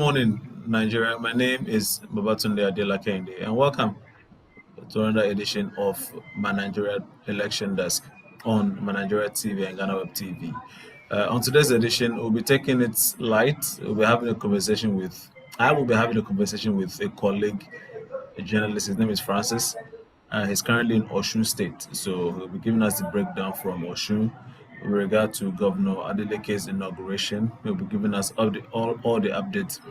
morning, Nigeria. My name is Babatunde Adeleke, and welcome to another edition of My Nigeria Election Desk on My Nigeria TV and Ghana Web TV. On today's edition, we'll be taking it light. We'll be having a conversation with. I will be having a conversation with a colleague, a journalist. His name is Francis. He's currently in Osun State, so he'll be giving us the breakdown from Osun with regard to Governor Adeleke's inauguration. He'll be giving us all the updates,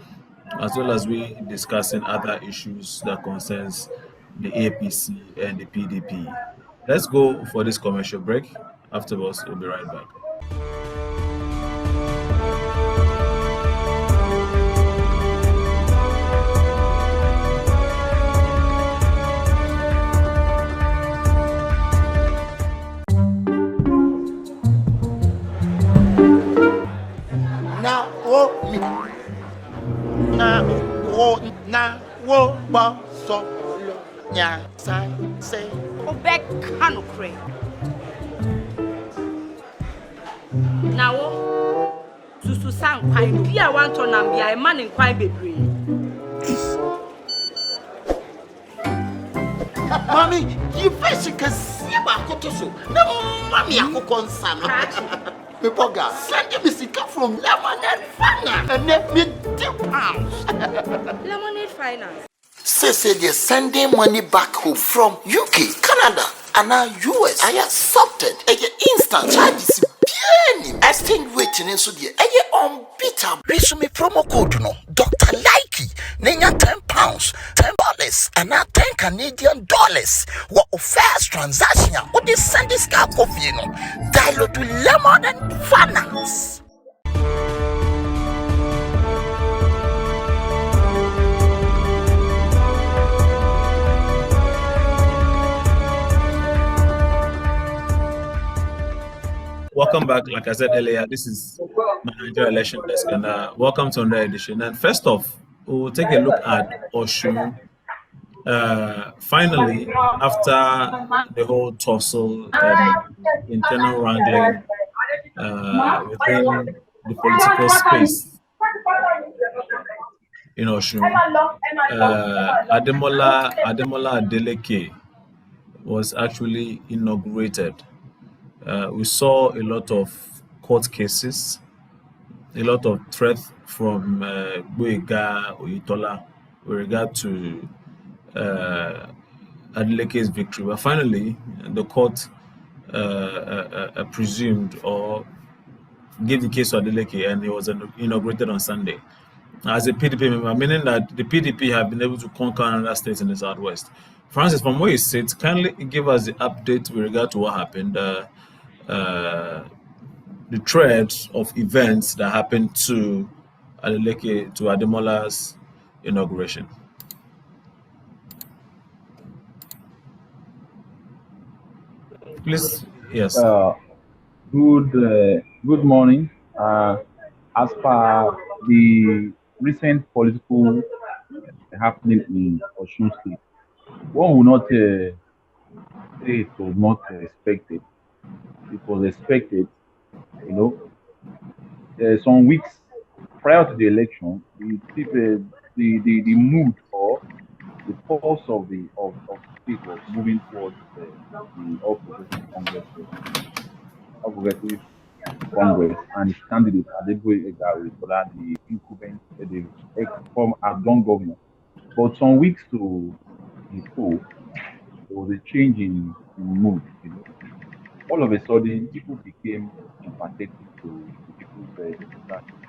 as well as we discussing other issues that concerns the APC and the PDP. Let's go for this commercial break. Afterwards, we'll be right back. Now, Susu sang quite dear one to Nambia, a man in quite baby. Mommy, you first can see about Kotoso. No, Mammy, I cook on Sam. Pepoga, send me sick from Lemonade Finance and let me £2. Lemonade Finance. Say they're sending money back home from UK, Canada, and now US. I accepted a instant charges. Exchange waiting in so dear. Unbeatable. Resume promo code no. Dr. Likey. Nenya £10, $10, and now $10 What first transaction? What they send this car coffee no? Dial to Lemon and Finance. Welcome back. Like I said earlier, this is my Nigeria Election Desk, and welcome to another edition. And first off, we'll take a look at Osun. Finally, after the whole tussle and internal wrangling within the political space in Osun, Ademola Adeleke was actually inaugurated. We saw a lot of court cases, a lot of threats from Boyega Oyitola with regard to Adeleke's victory. But finally, the court presumed or gave the case to Adeleke, and he was inaugurated on Sunday as a PDP member, meaning that the PDP have been able to conquer another state in the Southwest. Francis, from where you sit, kindly give us the update with regard to what happened. The thread of events that happened to Adeleke, to Ademola's inauguration. Please, yes. Good morning. As per the recent political happening in Osun State, one will not say it was not expected. It was expected, some weeks prior to the election, the mood or the pulse of the state was moving towards the All Progressive Congress and its candidate Ademola Adeleke, the incumbent, the ex-former outgoing governor. But some weeks before, there was a change in mood. All of a sudden, people became sympathetic to the People's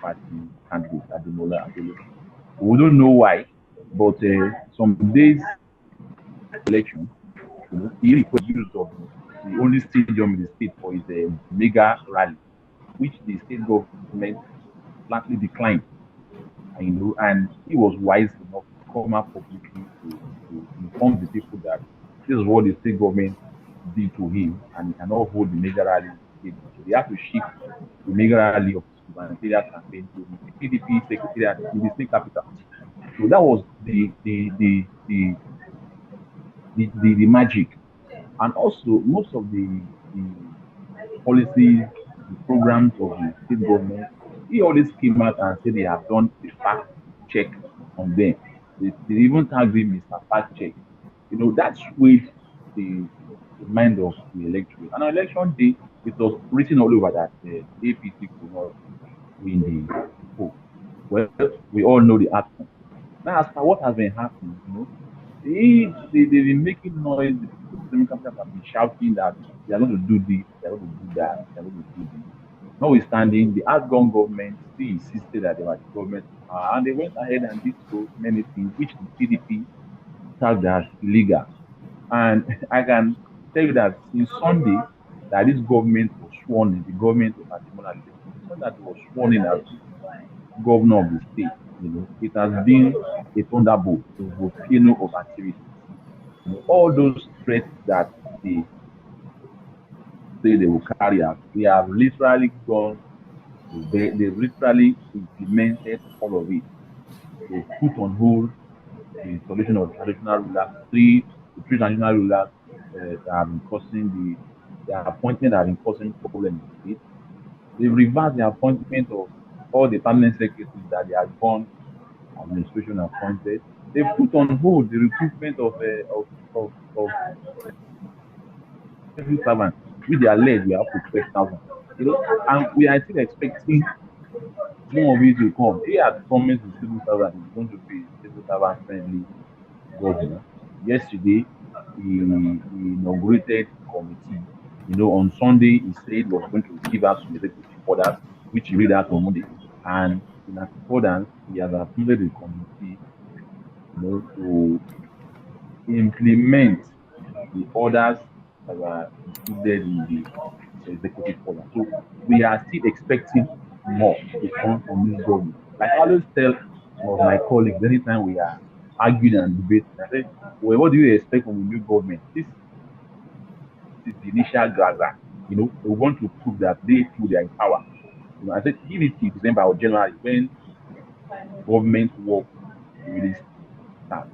Party candidate Ademola Adeleke. We don't know why, but some days election, he requested use of the only stadium in the state for his mega rally, which the state government flatly declined. And he was wise enough to come up publicly to inform the people that this is what the state government did to him, and he cannot hold the mega rally. So they have to shift the mega rally of his gubernatorial campaign to the PDP secretariat in the state capital. So that was the magic. And also most of the policies, the programs of the state government, he always came out and said they have done the fact check on them. They even tagged him Mr. Fact Check. That swayed the mind of the electorate. And on election day, it was written all over that APC could not win the poll. Well, we all know the outcome. Now, as for what has been happening, they've been making noise. The Democrats have been shouting that they are going to do this, they are going to do that, they are going to do this. Notwithstanding, the outgone government still insisted that they were the government, and they went ahead and did so many things, which the PDP tagged as illegal. And I can tell you that since Sunday, that this government was sworn in, the government of Ademola Adeleke, since that it was sworn in as governor of the state, it has been a thunderbolt, a volcano of activities. All those threats that they say they will carry out, they have literally gone, they've literally implemented all of it. They put on hold the installation of traditional rulers, the three traditional rulers that have been causing the appointment that have been causing problems in the state. They reversed the appointment of all the permanent secretaries that they had gone administration appointed. They put on hold the recruitment of civil servants, which they alleged we have to 12,000. And we are still expecting more of it to come. He had promised the civil servant is going to be civil servant friendly governor. Yesterday, he inaugurated the committee. On Sunday, he said he was going to give us some executive orders, which he read out on Monday. And in accordance, he has appointed the committee, to implement the orders that were included in the executive order. So we are still expecting more to come from this government. Like I always tell some of my colleagues anytime we are arguing and debating, I say, well, what do you expect from the new government? This is the initial gaza. They want to prove that they too they are in power. I said give it till December or January when government work really start.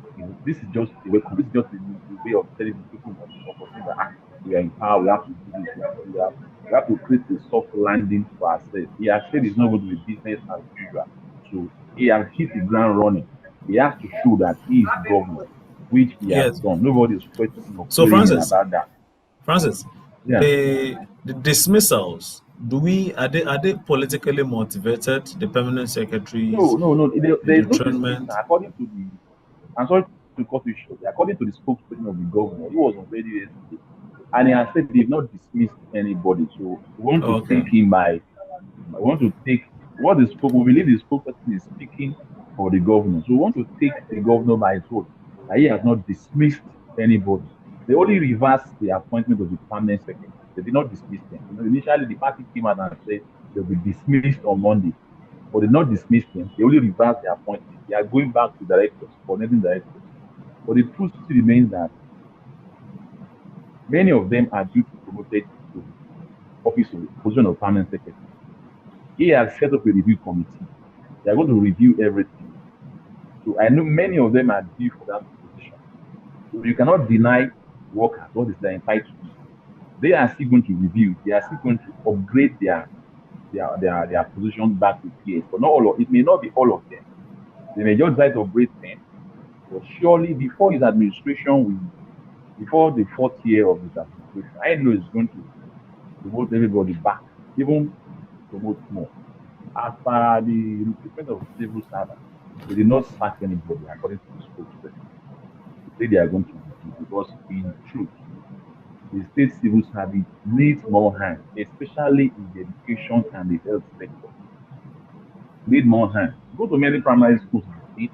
This is just the way. This is just the way of telling the people that we are in power. We have to do this. We have to do that. We have to create a soft landing for ourselves. He has said it's not going to be business as usual. So he has hit the ground running. He has to show that he is governor, which he has Yes. done. Nobody is questioning or So, querying Francis, about that. Yeah. the dismissals, are they politically motivated? The permanent secretaries, No. the There is no dismissal. retrenchment. According to the, I'm sorry to cut you short. According to the spokesperson of the governor, he was on radio yesterday, and he has said they've not dismissed anybody. So we want to Okay. take him by, we want to take what the spoke. We believe the spokesperson is speaking for the governor. So we want to take the governor by his word that he has not dismissed anybody. They only reversed the appointment of the permanent secretary. They did not dismiss them. Initially the party came out and said they'll be dismissed on Monday, but they not dismiss them. They only reversed the appointment. They are going back to directors, coordinating directors. But the truth still remains that many of them are due to be promoted to the office of the position of permanent secretary. He has set up a review committee. They are going to review everything. So I know many of them are due for that position. So you cannot deny workers what is their entitlement. They are still going to review. They are still going to upgrade their position back to PS. But not all of it may not be all of them. They may just try to upgrade them. But surely before his administration, before the 4th year of his administration, I know is going to promote everybody back, even promote more. As per the recruitment of civil servants, they did not sack anybody according to the spokesperson. They say they are going to review because in truth, the state civil service needs more hands, especially in the education and the health sector. Need more hands. Go to many primary schools in the state,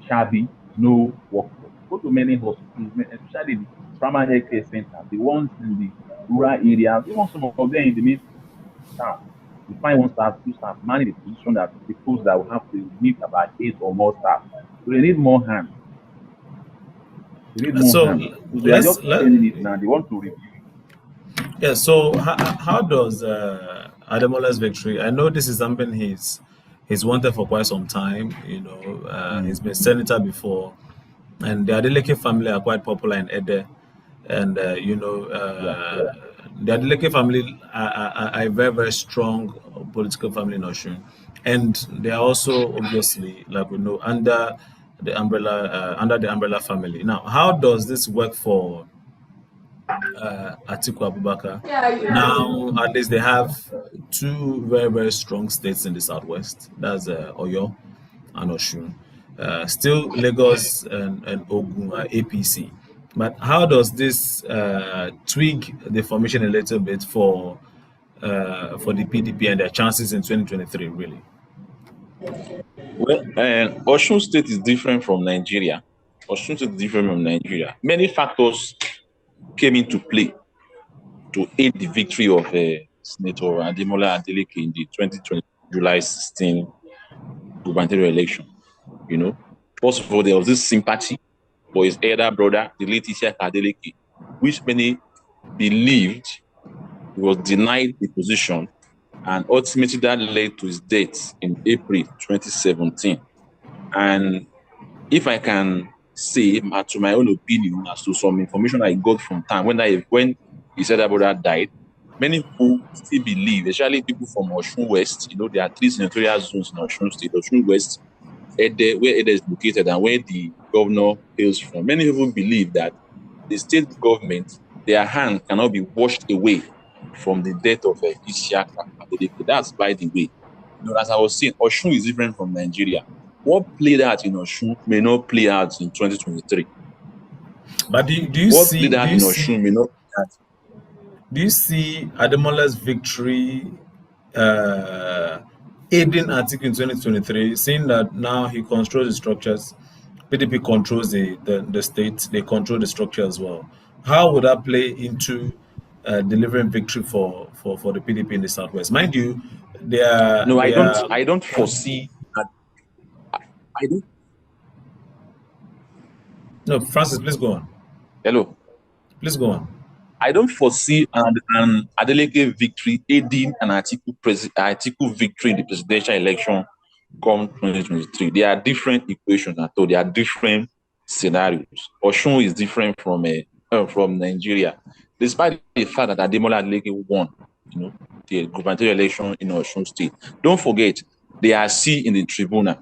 shabby, no workforce. Go to many hospitals, especially the primary health care centers, the ones in the rural areas, even some of them in the main town. You find one staff, two staff, manning the position that the post that will have to need about 8 or more staff. So they need more hands. They need more So hands. So they are let's just let telling it now. They want to review it. yeah. So how does Ademola's victory? I know this is something he's wanted for quite some time. He's been senator before, and the Adeleke family are quite popular in Ede, and Yeah. the Adeleke family are a very very strong political family in Osun. and they are also obviously, like we know, under the umbrella family. Now, how does this work for Atiku Abubakar? Now, at least they have two very, very strong states in the southwest. That's Oyo and Osun. Still, Lagos and Ogun are APC. But how does this tweak the formation a little bit for the PDP and their chances in 2023, really? Well, Osun State is different from Nigeria. Osun State is different from Nigeria. Many factors came into play to aid the victory of Senator Ademola Adeleke in the 2020 July 16 gubernatorial election. You know, first of all, there was this sympathy for his elder brother, the late Isiaka Adeleke, which many believed he was denied the position, and ultimately that led to his death in April 2017. And if I can say, to my own opinion, as to some information I got from time when his elder brother died, many people still believe, especially people from Osun West, you know, there are 3 senatorial zones in Osun State, Osun West, Ede, where Ede is located and where the governor hails from. Many people believe that the state government, their hand cannot be washed away from the death of Isiaka Adeleke. That's by the way. You know, as I was saying, Osun is different from Nigeria. What played out in Osun may not play out in 2023. But do you what see? played out in Osun may not play out. Do you see Ademola's victory aiding Atiku in 2023, seeing that now he controls the structures, PDP controls the state, they control the structure as well? How would that play into delivering victory for the PDP in the southwest? Mind you, I don't foresee that. I don't. No, Francis, please go on. Hello. Please go on. I don't foresee an Adeleke victory aiding an Atiku victory in the presidential election come 2023. There are different equations at all. There are different scenarios. Osun is different from Nigeria, despite the fact that Ademola Adeleke won, you know, the gubernatorial election in Osun State. Don't forget, they are still in the tribunal.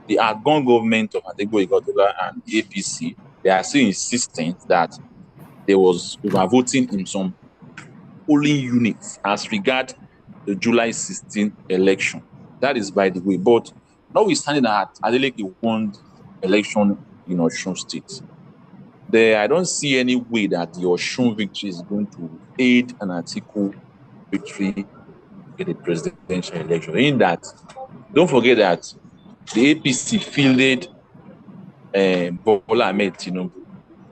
The outgone government of Ademola Adeleke and APC, they are still insistent that there was overvoting in some polling units as regard the July 16 election. That is by the way. But notwithstanding that Adeleke won the election in Osun State, I don't see any way that the Osun victory is going to aid an Atiku victory in the presidential election. In that, don't forget that the APC fielded Bola Ahmed Tinubu.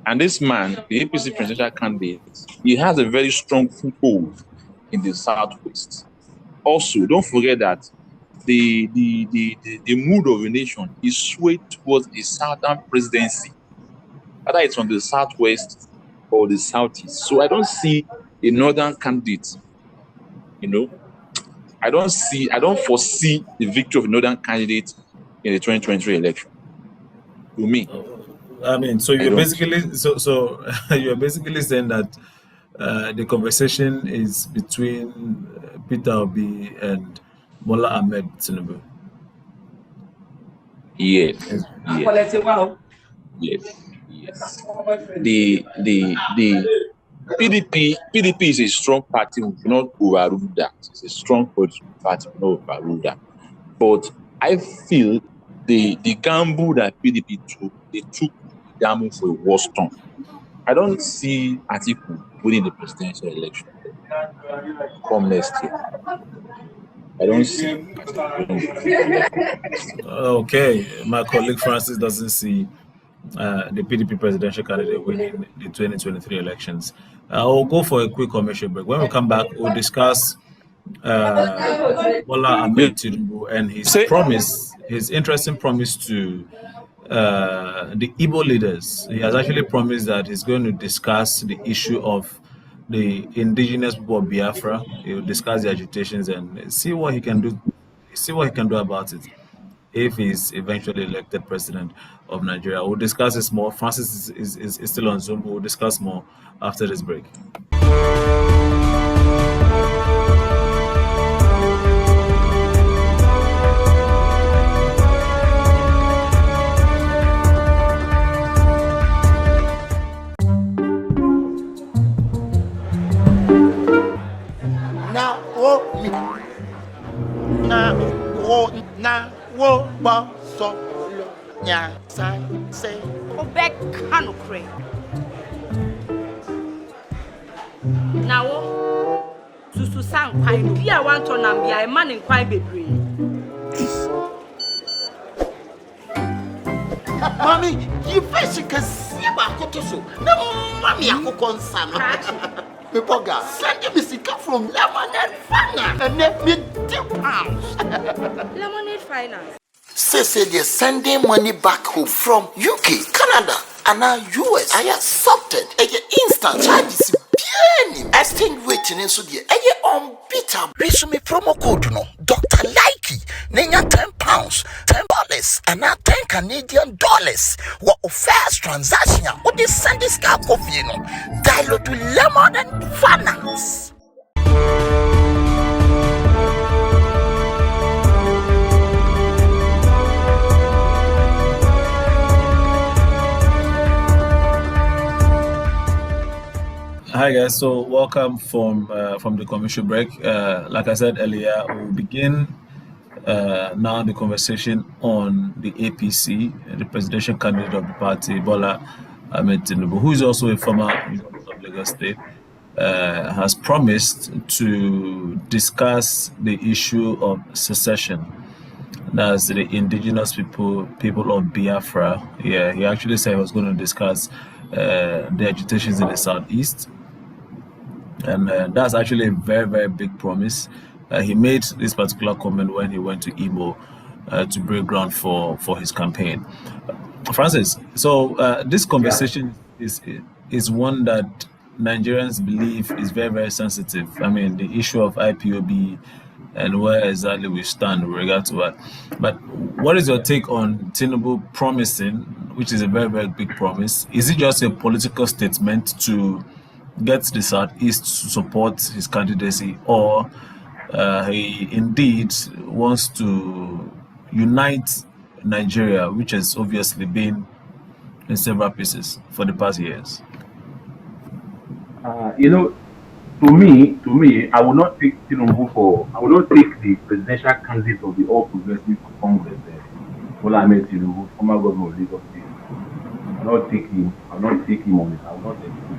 And this man, the APC presidential candidate, he has a very strong foothold in the southwest. Also, don't forget that the mood of the nation is swayed towards a southern presidency, whether it's from the southwest or the southeast. So I don't see a northern candidate, you know. I don't foresee the victory of a northern candidate in the 2023 election. To me. I mean, so you're basically you're basically saying that the conversation is between Peter Obi and Bola Ahmed Tinubu. Yes. The PDP is a strong party. We cannot overrule that. It's a strong political party. We cannot overrule that. But I feel the gamble that PDP took, they took the gamble for a war storm. I don't see Atiku winning the presidential election come next year. I don't see. Okay, my colleague Francis doesn't see the PDP presidential candidate winning the 2023 elections. I'll go for a quick commercial break. When we come back, we'll discuss Bola Ahmed Tinubu and his interesting promise to the Igbo leaders. He has actually promised that he's going to discuss the issue of the indigenous people of Biafra. He will discuss the agitations and see what he can do about it if he's eventually elected president of Nigeria. We'll discuss this more. Francis is still on Zoom. We'll discuss more after this break. Say, Obek Kanokre. Now, Susu Sang Pine, Pia want to Nambia, a man in quite bedroom. mommy, you first can see about Kotoso. No, mommy, I could concern. People send me sick from Lemonade Finance and let me £10. Lemonade Finance. Say they're sending money back home from UK, Canada, and now US. I accepted a instant charges. Exchange rate in so dear. Unbeatable. Resume promo code no. Dr. Likey. Nenya £10, $10, and now $10 What first transaction? What is send this car coffee no? Dial to Lemon and Finance. Hi guys, so welcome from the commercial break. Like I said earlier, we'll begin now the conversation on the APC, the presidential candidate of the party, Bola Ahmed Tinubu, who is also a former governor of Lagos State, has promised to discuss the issue of secession. That's the indigenous people of Biafra. Yeah, he actually said he was going to discuss the agitations in the southeast. And that's actually a very, very big promise. He made this particular comment when he went to Imo to break ground for his campaign. Francis, so this conversation is one that Nigerians believe is very, very sensitive. I mean, the issue of IPOB and where exactly we stand with regard to that. But what is your take on Tinubu promising, which is a very, very big promise? Is it just a political statement to get the Southeast to support his candidacy, or he indeed wants to unite Nigeria, which has obviously been in several pieces for the past years? To me, I will not take Tinubu I will not take the presidential candidate of the All Progressive Congress, Bola Ahmed Tinubu, former governor of Lagos State. I will not take him. I will not take him on it. I will not take him.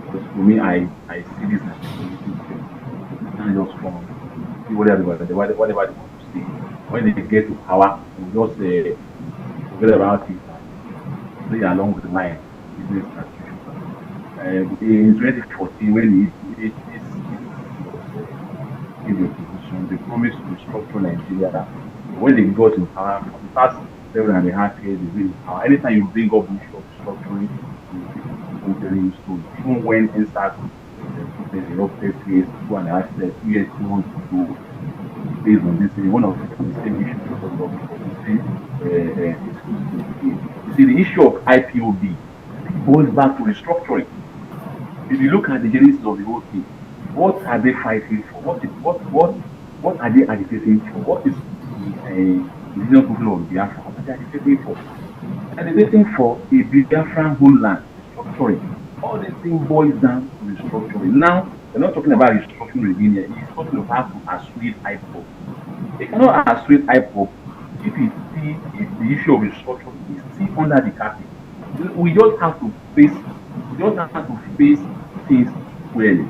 Because to me, I see this as a political thing. And just see whatever they want to say. When they get to power, they just forget about it and play along with the line, business as usual. In 2014, when he was in the opposition, they promised to restructure Nigeria. When they got in power, for the past 7.5 years, they've been in power. Anytime you bring up the issue of restructuring, people telling you stories. Even when NSAC put a rough place 2.5 years, 2 years, 2 months to go, based on this, one of the same issues because of the you see, the issue of IPOB goes back to restructuring. If you look at the genesis of the whole thing, what are they fighting for? What are they agitating for? What is the indigenous people of Biafra? What are they agitating for? They're agitating for a Biafran homeland, restructuring. All these things boils down to restructuring. Now, they're not talking about restructuring within here. He's talking about to assuage IPOB. They cannot assuage IPOB if the issue of restructuring is still under the carpet. We just have to face things squarely.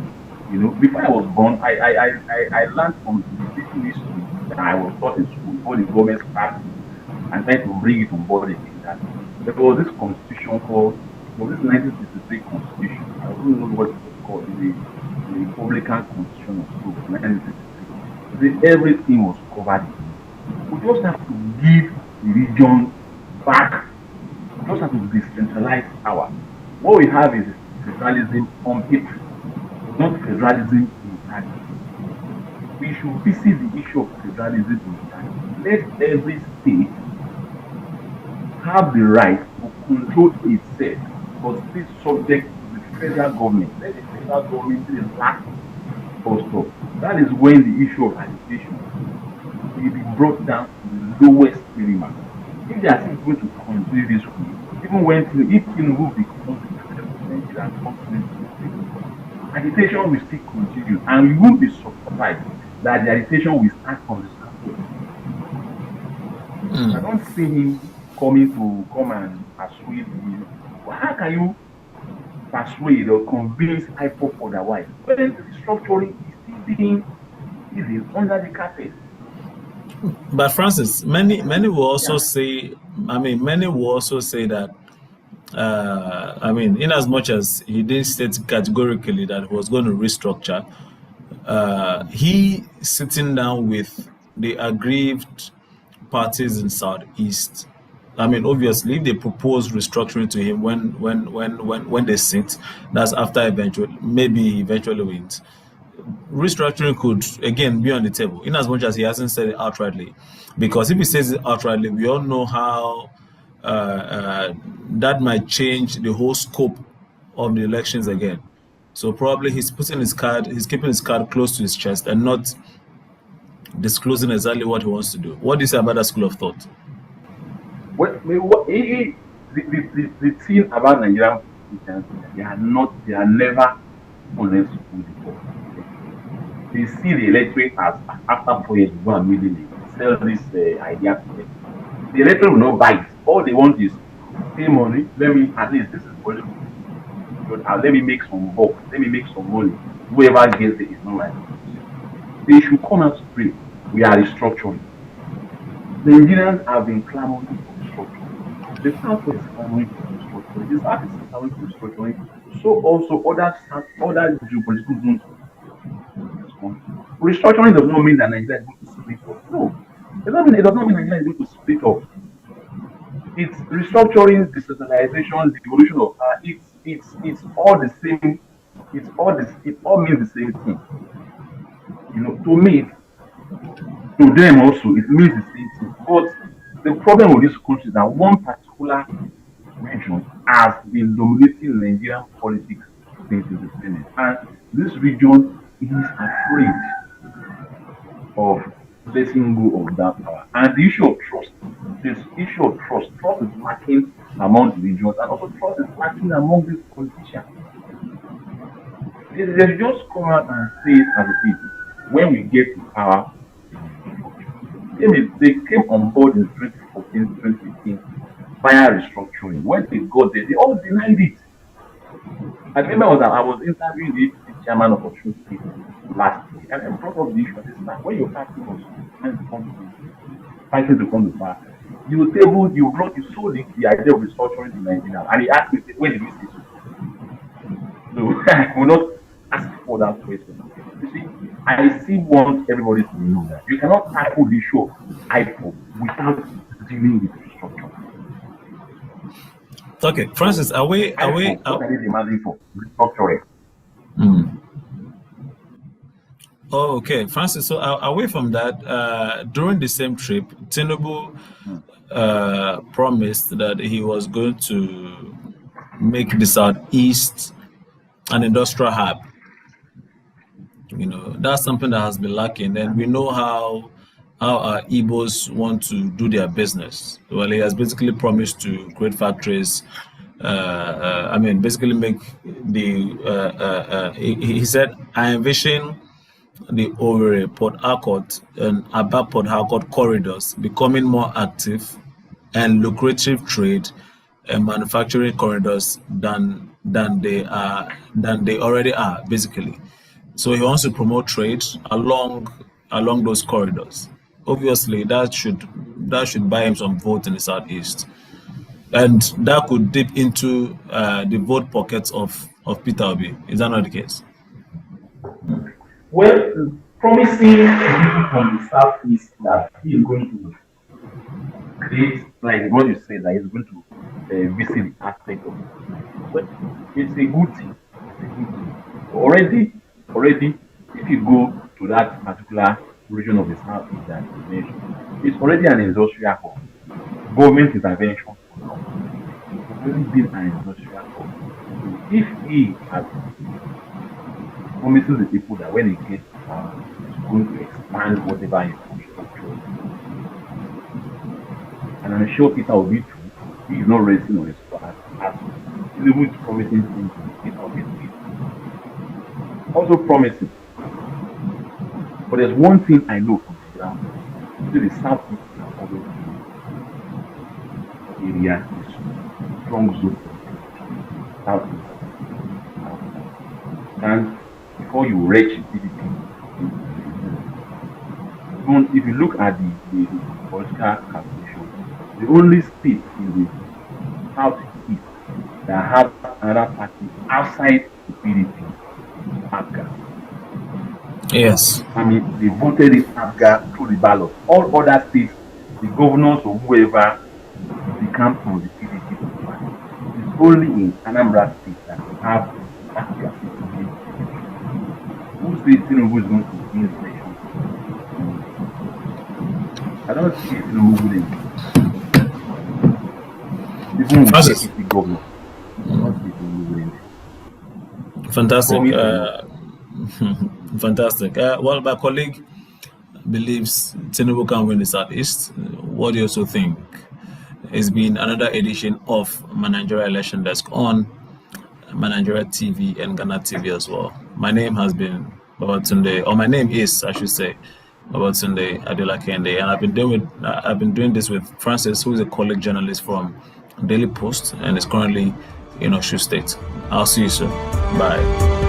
Before I was born, I learned from the little history that I was taught in school before the government started and tried to bring it on board again. That there was this constitution called this 1963 constitution. I don't know what it was called, the Republican Constitution of 1963. Everything was covered. We just have to give the region back. We just have to decentralize power. What we have is federalism on paper, not federalism in practice. We should visit the issue of federalism in practice. Let every state have the right to control itself, but still subject to the federal government. Let the federal government be the last stop. That is when the issue of agitation will be brought down to the lowest minimum. If they are still going to continue this way, even when if Tinubu becomes the president of Nigeria and comes to agitation will still continue, and you won't be surprised that the agitation will start from the southwest. I don't see him coming to come and persuade you. How can you persuade or convince IPOB otherwise? When restructuring is still being hidden under the carpet. But Francis, many will also Yeah. say, many will also say that, in as much as he didn't state categorically that he was going to restructure, he sitting down with the aggrieved parties in Southeast. Obviously, if they propose restructuring to him when they sit, that's after maybe he eventually wins. Restructuring could again be on the table, in as much as he hasn't said it outrightly. Because if he says it outrightly, we all know how that might change the whole scope of the elections again. So probably he's keeping his card close to his chest and not disclosing exactly what he wants to do. What do you say about that school of thought? The thing about Nigerian politicians, they are never honest with the poor. They see the electorate as after 4 years, we go and immediately sell this idea to them. The electorate will not buy it. All they want is pay money. Let me, at least this is political. Let me make some buck. Let me make some money. Whoever gets it is not my position. They should come out to pray. We are restructuring. The Nigerians have been clamoring for restructuring. The Southwest is clamoring for restructuring. The South is clamoring for restructuring. So also other geopolitical zones. Restructuring does not mean that Nigeria is going to split up. No, it does not mean Nigeria is going to split up. It's restructuring, decentralization, devolution of power. It's all the same. It all means the same thing. To me, to them also, it means the same thing. But the problem with this country is that one particular region has been dominating Nigerian politics since independence, and this region is afraid of letting go of that power. And the issue of trust, trust is lacking among the regions, and also trust is lacking among these politicians. They just come out and say it as it is. When we get to power, they came on board in 2014, 2015 via restructuring. When they got there, they all denied it. I remember I was interviewing the chairman of Osun State last year, and I brought up the issue. I said, when your party was fighting to come to power, you sold the idea of restructuring in Nigeria, and he asked me, when did we say so? So I will not ask for that question. You see, I still want everybody to know that you cannot tackle the issue of IPOB without dealing with restructuring. Okay, Francis, what are they demanding for restructuring? Oh, okay, Francis. So away from that, during the same trip, Tinubu promised that he was going to make the Southeast an industrial hub. That's something that has been lacking, and we know how our Igbos want to do their business. Well, he has basically promised to create factories. Basically make the. He said, "I envision the Owerri, Port Harcourt, and Aba Port Harcourt corridors becoming more active and lucrative trade and manufacturing corridors than they already are, basically." So he wants to promote trade along those corridors. Obviously, that should buy him some vote in the Southeast, and that could dip into the vote pockets of Peter Obi. Is that not the case? Well, promising people from the Southeast that he is going to create, like what you said, that he's going to visit the aspect of it. Well, it's a good thing. Already, if you go to that particular region of the Southeast that you mentioned, it's already an industrial hub. Government intervention for now. It's already been an industrial hub. So if he has promises the people that when he gets power, he's going to expand whatever infrastructure. And I'm sure Peter will be too. He is not resting on his part. As Tinubu is promising things to Peter will be doing. Also promising. But there's one thing I know from the ground. The Southeast are always doing. area is strong zone southeast. And before you reach the PDP, even if you look at the political calculation, the only state in the southeast that has another party outside the PDP is Abga. Yes. I mean, they voted in Abga through the ballot. All other states, the governors or whoever, they come from the PDP party. It's only in Anambra State that we have Abga. Who says Tinubu is going to win the election? I don't see Tinubu winning. Even with Francis. APC governor, I don't see Tinubu winning. Fantastic. Promise or not. Fantastic. Well, my colleague believes Tinubu can win the Southeast. What do you also think? It's been another edition of Nigeria Election Desk on Nigeria TV and Ghana TV as well. My name has been Babatunde, or my name is, I should say, Babatunde Adeleke, and I've been doing this with Francis, who is a colleague journalist from Daily Post and is currently in Osun State. I'll see you soon. Bye.